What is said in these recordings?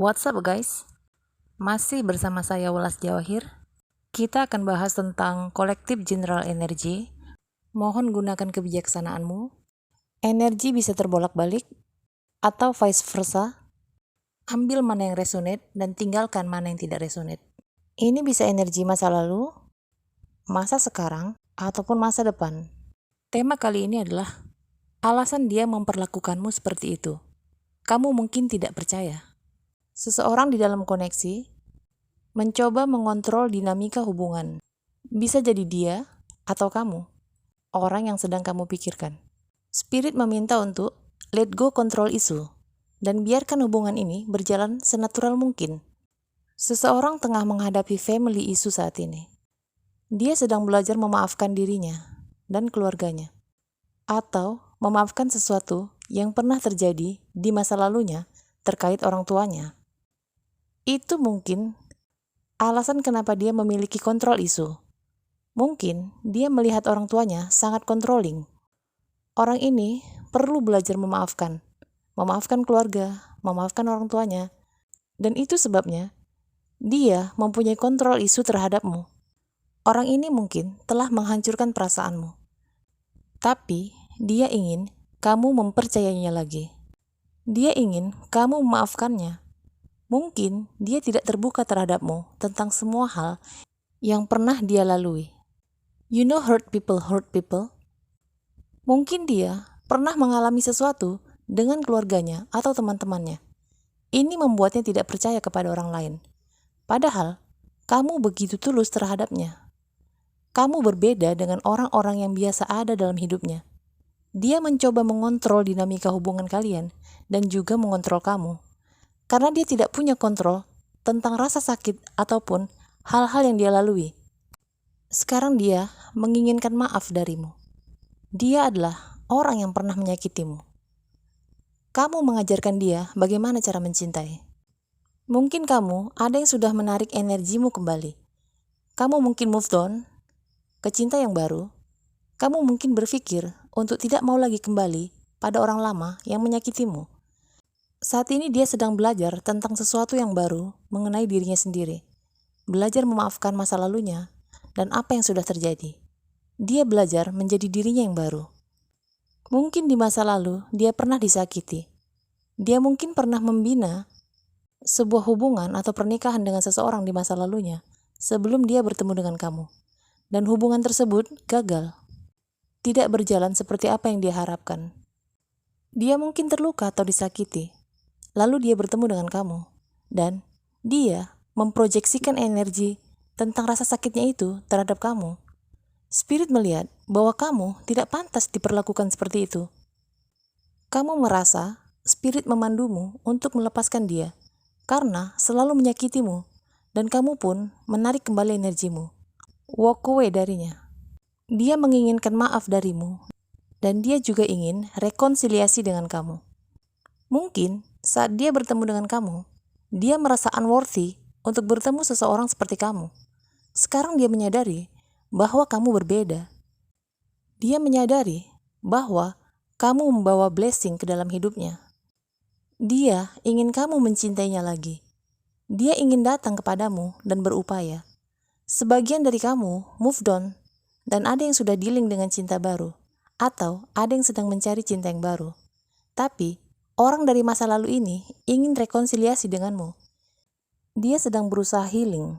What's up guys? Masih bersama saya Welas Jawahir. Kita akan bahas tentang kolektif general energy. Mohon gunakan kebijaksanaanmu. Energi bisa terbolak-balik atau vice versa. Ambil mana yang resonate dan tinggalkan mana yang tidak resonate. Ini bisa energi masa lalu, masa sekarang, ataupun masa depan. Tema kali ini adalah alasan dia memperlakukanmu seperti itu. Kamu mungkin tidak percaya. Seseorang di dalam koneksi mencoba mengontrol dinamika hubungan. Bisa jadi dia atau kamu, orang yang sedang kamu pikirkan. Spirit meminta untuk let go control isu dan biarkan hubungan ini berjalan senatural mungkin. Seseorang tengah menghadapi family issue saat ini. Dia sedang belajar memaafkan dirinya dan keluarganya, atau memaafkan sesuatu yang pernah terjadi di masa lalunya terkait orang tuanya. Itu mungkin alasan kenapa dia memiliki kontrol isu. Mungkin dia melihat orang tuanya sangat controlling. Orang ini perlu belajar memaafkan keluarga, memaafkan orang tuanya. Dan itu sebabnya dia mempunyai kontrol isu terhadapmu. Orang ini mungkin telah menghancurkan perasaanmu. Tapi dia ingin kamu mempercayainya lagi. Dia ingin kamu memaafkannya. Mungkin dia tidak terbuka terhadapmu tentang semua hal yang pernah dia lalui. You know hurt people. Mungkin dia pernah mengalami sesuatu dengan keluarganya atau teman-temannya. Ini membuatnya tidak percaya kepada orang lain. Padahal, kamu begitu tulus terhadapnya. Kamu berbeda dengan orang-orang yang biasa ada dalam hidupnya. Dia mencoba mengontrol dinamika hubungan kalian dan juga mengontrol kamu. Karena dia tidak punya kontrol tentang rasa sakit ataupun hal-hal yang dia lalui. Sekarang dia menginginkan maaf darimu. Dia adalah orang yang pernah menyakitimu. Kamu mengajarkan dia bagaimana cara mencintai. Mungkin kamu ada yang sudah menarik energimu kembali. Kamu mungkin move on ke cinta yang baru. Kamu mungkin berpikir untuk tidak mau lagi kembali pada orang lama yang menyakitimu. Saat ini dia sedang belajar tentang sesuatu yang baru mengenai dirinya sendiri. Belajar memaafkan masa lalunya dan apa yang sudah terjadi. Dia belajar menjadi dirinya yang baru. Mungkin di masa lalu dia pernah disakiti. Dia mungkin pernah membina sebuah hubungan atau pernikahan dengan seseorang di masa lalunya sebelum dia bertemu dengan kamu. Dan hubungan tersebut gagal. Tidak berjalan seperti apa yang dia harapkan. Dia mungkin terluka atau disakiti. Lalu dia bertemu dengan kamu, dan dia memproyeksikan energi tentang rasa sakitnya itu terhadap kamu. Spirit melihat bahwa kamu tidak pantas diperlakukan seperti itu. Kamu merasa spirit memandumu untuk melepaskan dia, karena selalu menyakitimu, dan kamu pun menarik kembali energimu. Walk away darinya. Dia menginginkan maaf darimu, dan dia juga ingin rekonsiliasi dengan kamu. Mungkin saat dia bertemu dengan kamu, dia merasa unworthy untuk bertemu seseorang seperti kamu. Sekarang dia menyadari bahwa kamu berbeda. Dia menyadari bahwa kamu membawa blessing ke dalam hidupnya. Dia ingin kamu mencintainya lagi. Dia ingin datang kepadamu dan berupaya. Sebagian dari kamu moved on, dan ada yang sudah dealing dengan cinta baru, atau ada yang sedang mencari cinta yang baru. Tapi orang dari masa lalu ini ingin rekonsiliasi denganmu. Dia sedang berusaha healing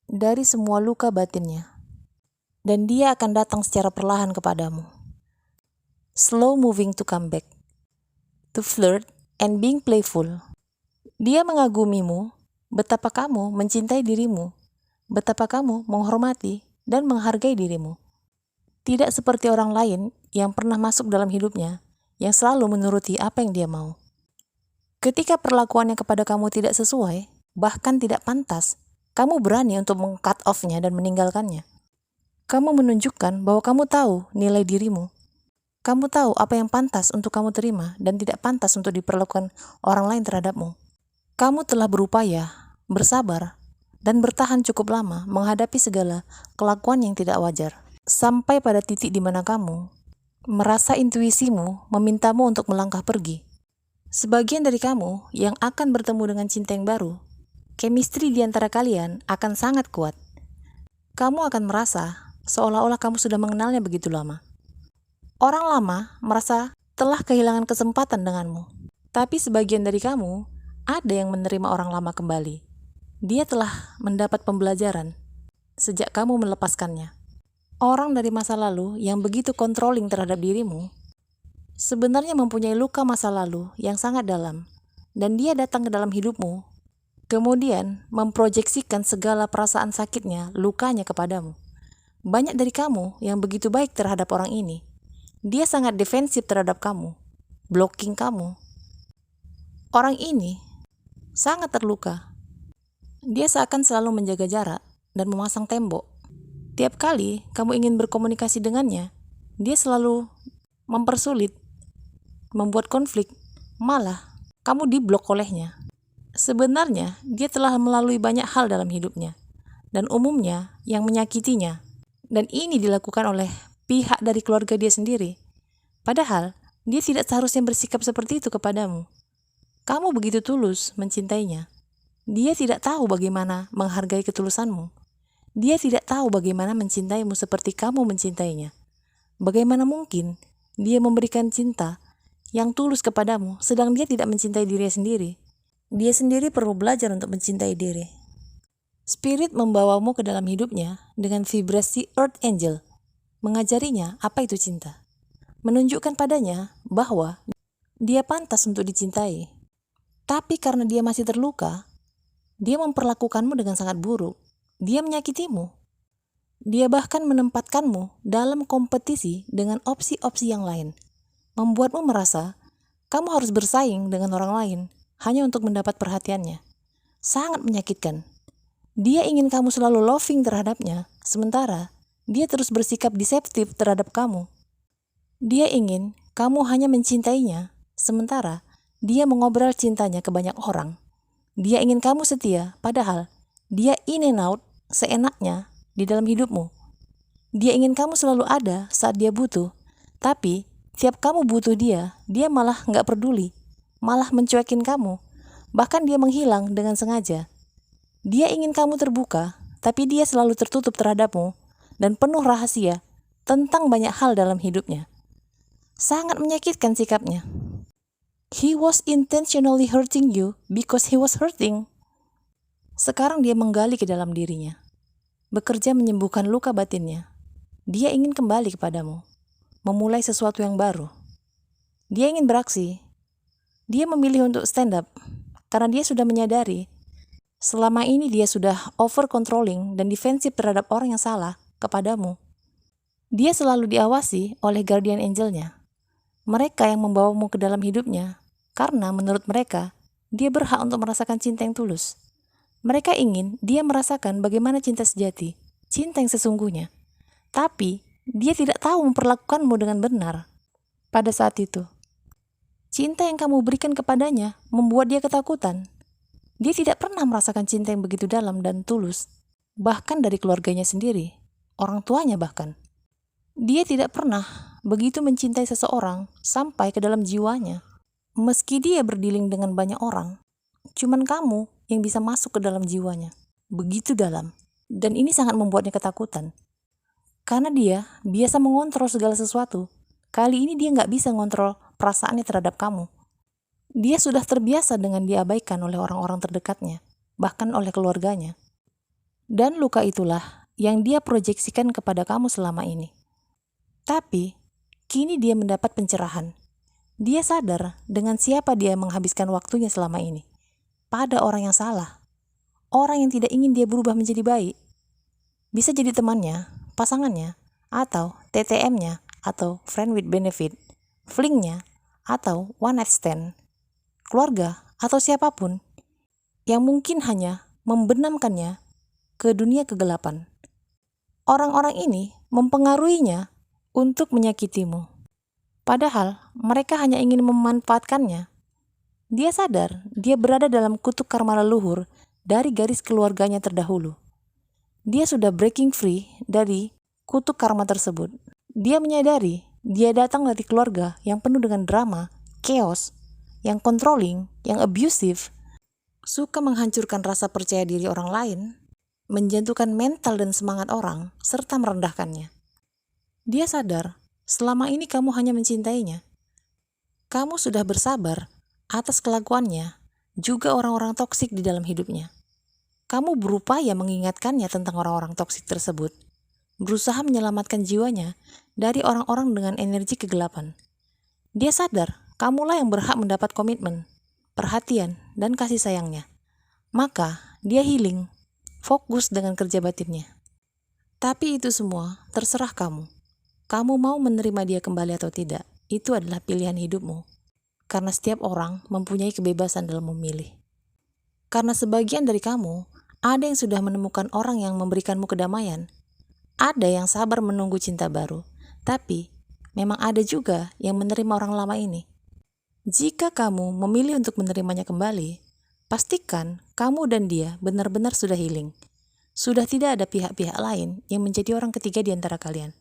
dari semua luka batinnya. Dan dia akan datang secara perlahan kepadamu. Slow moving to come back. To flirt and being playful. Dia mengagumimu, betapa kamu mencintai dirimu, betapa kamu menghormati dan menghargai dirimu. Tidak seperti orang lain yang pernah masuk dalam hidupnya, yang selalu menuruti apa yang dia mau. Ketika perlakuannya kepada kamu tidak sesuai, bahkan tidak pantas, kamu berani untuk meng-cut off-nya dan meninggalkannya. Kamu menunjukkan bahwa kamu tahu nilai dirimu. Kamu tahu apa yang pantas untuk kamu terima dan tidak pantas untuk diperlakukan orang lain terhadapmu. Kamu telah berupaya, bersabar, dan bertahan cukup lama menghadapi segala kelakuan yang tidak wajar. Sampai pada titik di mana kamu merasa intuisimu memintamu untuk melangkah pergi. Sebagian dari kamu yang akan bertemu dengan cinta yang baru, chemistry di antara kalian akan sangat kuat. Kamu akan merasa seolah-olah kamu sudah mengenalnya begitu lama. Orang lama merasa telah kehilangan kesempatan denganmu. Tapi sebagian dari kamu ada yang menerima orang lama kembali. Dia telah mendapat pembelajaran sejak kamu melepaskannya. Orang dari masa lalu yang begitu controlling terhadap dirimu sebenarnya mempunyai luka masa lalu yang sangat dalam, dan dia datang ke dalam hidupmu, kemudian memproyeksikan segala perasaan sakitnya, lukanya kepadamu. Banyak dari kamu yang begitu baik terhadap orang ini, dia sangat defensif terhadap kamu, blocking kamu. Orang ini sangat terluka. Dia seakan selalu menjaga jarak dan memasang tembok. Tiap kali kamu ingin berkomunikasi dengannya, dia selalu mempersulit, membuat konflik, malah kamu diblok olehnya. Sebenarnya dia telah melalui banyak hal dalam hidupnya, dan umumnya yang menyakitinya, dan ini dilakukan oleh pihak dari keluarga dia sendiri. Padahal dia tidak seharusnya bersikap seperti itu kepadamu. Kamu begitu tulus mencintainya. Dia tidak tahu bagaimana menghargai ketulusanmu. Dia tidak tahu bagaimana mencintaimu seperti kamu mencintainya. Bagaimana mungkin dia memberikan cinta yang tulus kepadamu, sedang dia tidak mencintai dirinya sendiri. Dia sendiri perlu belajar untuk mencintai diri. Spirit membawamu ke dalam hidupnya dengan vibrasi Earth Angel, mengajarinya apa itu cinta, menunjukkan padanya bahwa dia pantas untuk dicintai. Tapi karena dia masih terluka, dia memperlakukanmu dengan sangat buruk. Dia menyakitimu. Dia bahkan menempatkanmu dalam kompetisi dengan opsi-opsi yang lain, membuatmu merasa kamu harus bersaing dengan orang lain hanya untuk mendapat perhatiannya. Sangat menyakitkan. Dia ingin kamu selalu loving terhadapnya, sementara dia terus bersikap deceptive terhadap kamu. Dia ingin kamu hanya mencintainya, sementara dia mengobrol cintanya ke banyak orang. Dia ingin kamu setia, padahal dia in and out seenaknya di dalam hidupmu. Dia ingin kamu selalu ada saat dia butuh, tapi tiap kamu butuh dia malah nggak peduli, malah mencuekin kamu. Bahkan dia menghilang dengan sengaja. Dia ingin kamu terbuka, tapi dia selalu tertutup terhadapmu dan penuh rahasia tentang banyak hal dalam hidupnya. Sangat menyakitkan sikapnya. He was intentionally hurting you because he was hurting. Sekarang dia menggali ke dalam dirinya, bekerja menyembuhkan luka batinnya. Dia ingin kembali kepadamu, memulai sesuatu yang baru. Dia ingin beraksi. Dia memilih untuk stand up karena dia sudah menyadari selama ini dia sudah over controlling dan defensif terhadap orang yang salah kepadamu. Dia selalu diawasi oleh guardian angelnya. Mereka yang membawamu ke dalam hidupnya, karena menurut mereka, dia berhak untuk merasakan cinta yang tulus. Mereka ingin dia merasakan bagaimana cinta sejati, cinta yang sesungguhnya. Tapi, dia tidak tahu memperlakukanmu dengan benar. Pada saat itu, cinta yang kamu berikan kepadanya membuat dia ketakutan. Dia tidak pernah merasakan cinta yang begitu dalam dan tulus, bahkan dari keluarganya sendiri, orang tuanya bahkan. Dia tidak pernah begitu mencintai seseorang sampai ke dalam jiwanya. Meski dia berdealing dengan banyak orang, cuman kamu yang bisa masuk ke dalam jiwanya. Begitu dalam. Dan ini sangat membuatnya ketakutan. Karena dia biasa mengontrol segala sesuatu. Kali ini dia nggak bisa mengontrol perasaannya terhadap kamu. Dia sudah terbiasa dengan diabaikan oleh orang-orang terdekatnya, bahkan oleh keluarganya. Dan luka itulah yang dia proyeksikan kepada kamu selama ini. Tapi, kini dia mendapat pencerahan. Dia sadar dengan siapa dia menghabiskan waktunya selama ini. Pada orang yang salah. Orang yang tidak ingin dia berubah menjadi baik. Bisa jadi temannya, pasangannya, atau TTM-nya, atau friend with benefit, fling-nya, atau one night stand, keluarga, atau siapapun yang mungkin hanya membenamkannya ke dunia kegelapan. Orang-orang ini mempengaruhinya untuk menyakitimu. Padahal mereka hanya ingin memanfaatkannya. Dia sadar dia berada dalam kutuk karma leluhur dari garis keluarganya terdahulu. Dia sudah breaking free dari kutuk karma tersebut. Dia menyadari dia datang dari keluarga yang penuh dengan drama, chaos, yang controlling, yang abusive, suka menghancurkan rasa percaya diri orang lain, menjatuhkan mental dan semangat orang, serta merendahkannya. Dia sadar, selama ini kamu hanya mencintainya. Kamu sudah bersabar atas kelakuannya, juga orang-orang toksik di dalam hidupnya. Kamu berupaya mengingatkannya tentang orang-orang toksik tersebut, berusaha menyelamatkan jiwanya dari orang-orang dengan energi kegelapan. Dia sadar, kamulah yang berhak mendapat komitmen, perhatian, dan kasih sayangnya. Maka, dia healing, fokus dengan kerja batinnya. Tapi itu semua terserah kamu. Kamu mau menerima dia kembali atau tidak, itu adalah pilihan hidupmu. Karena setiap orang mempunyai kebebasan dalam memilih. Karena sebagian dari kamu, ada yang sudah menemukan orang yang memberikanmu kedamaian. Ada yang sabar menunggu cinta baru. Tapi, memang ada juga yang menerima orang lama ini. Jika kamu memilih untuk menerimanya kembali, pastikan kamu dan dia benar-benar sudah healing. Sudah tidak ada pihak-pihak lain yang menjadi orang ketiga di antara kalian.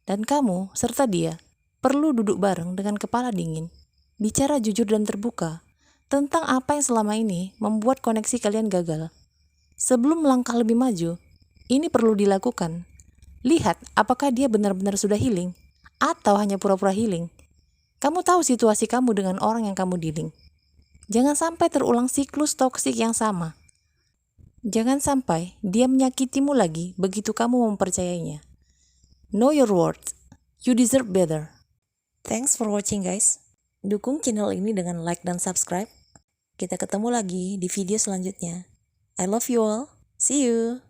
Dan kamu serta dia perlu duduk bareng dengan kepala dingin, bicara jujur dan terbuka tentang apa yang selama ini membuat koneksi kalian gagal. Sebelum melangkah lebih maju, ini perlu dilakukan. Lihat apakah dia benar-benar sudah healing atau hanya pura-pura healing. Kamu tahu situasi kamu dengan orang yang kamu dealing. Jangan sampai terulang siklus toksik yang sama. Jangan sampai dia menyakitimu lagi begitu kamu mempercayainya. Know your worth. You deserve better. Thanks for watching guys. Dukung channel ini dengan like dan subscribe. Kita ketemu lagi di video selanjutnya. I love you all. See you.